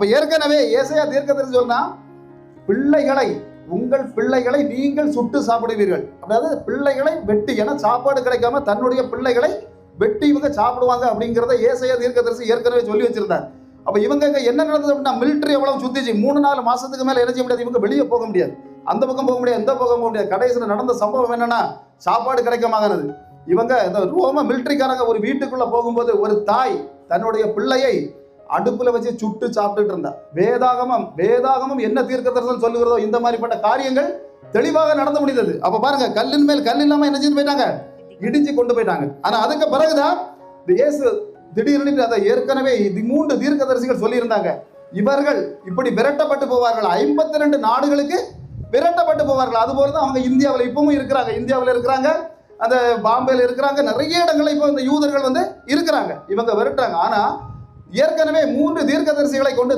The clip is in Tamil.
இப்ப ஏற்கனவே ஏசாயா தீர்க்கதரிசி சொன்னா, பிள்ளைகளை உங்கள் பிள்ளைகளை நீங்கள் சுட்டு சாப்பிடுவீர்கள். அதாவது பிள்ளைகளை வெட்டி, ஏன்னா சாப்பாடு கிடைக்காம தன்னுடைய பிள்ளைகளை வெட்டி இவங்க சாப்பிடுவாங்க அப்படிங்கிறத ஏசாயா தீர்க்கதரிசி ஏற்கனவே சொல்லி வச்சிருந்தார். அப்ப இவங்க என்ன நடந்தது அப்படின்னா, மிலிட்டரி எவ்வளவு சுத்திச்சு, 3-4 மாசத்துக்கு மேல என்ன செய்ய முடியாது, இவங்க வெளியே போக முடியாது, அந்த பக்கம் போக முடியாது, இந்த பக்கம் போக முடியாது. கடைசியில் நடந்த சம்பவம் என்னன்னா, சாப்பாடு கிடைக்காம இவங்க இந்த ரோம மிலிட்டரிக்காரங்க ஒரு வீட்டுக்குள்ள போகும்போது ஒரு தாய் தன்னுடைய பிள்ளையை அடுப்புல வச்சு சுட்டு சாப்பிட்டுட்டு இருந்தா. வேதாகமம் என்ன தீர்க்கதரிசனம் சொல்லுகிறதோ இந்த மாதிரிப்பட்ட காரியங்கள் தெளிவாக நடந்து முடிந்தது. அப்ப பாருங்க, கல்லின் மேல் கல் இல்லாம என்ன செஞ்சு போயிட்டாங்க, இடிஞ்சு கொண்டு போயிட்டாங்க. ஆனா அதுக்கு பிறகுதான் இயேசு திடீர்னு அதை ஏற்கனவே 3 தீர்க்கதரிசிகள் சொல்லி இருந்தாங்க, இவர்கள் இப்படி விரட்டப்பட்டு போவார்கள், 52 நாடுகளுக்கு விரட்டப்பட்டு போவார்கள். அதுபோலதான் அவங்க இந்தியாவில் இப்பவும் இருக்கிறாங்க, இந்தியாவில் இருக்கிறாங்க, அந்த பாம்பேல இருக்கிறாங்க, நிறைய இடங்கள்ல இப்போ இந்த யூதர்கள் இருக்கிறாங்க, இவங்க விரட்டுறாங்க. ஆனா ஏற்கனவே 3 தீர்க்கதரிசிகளை கொண்டு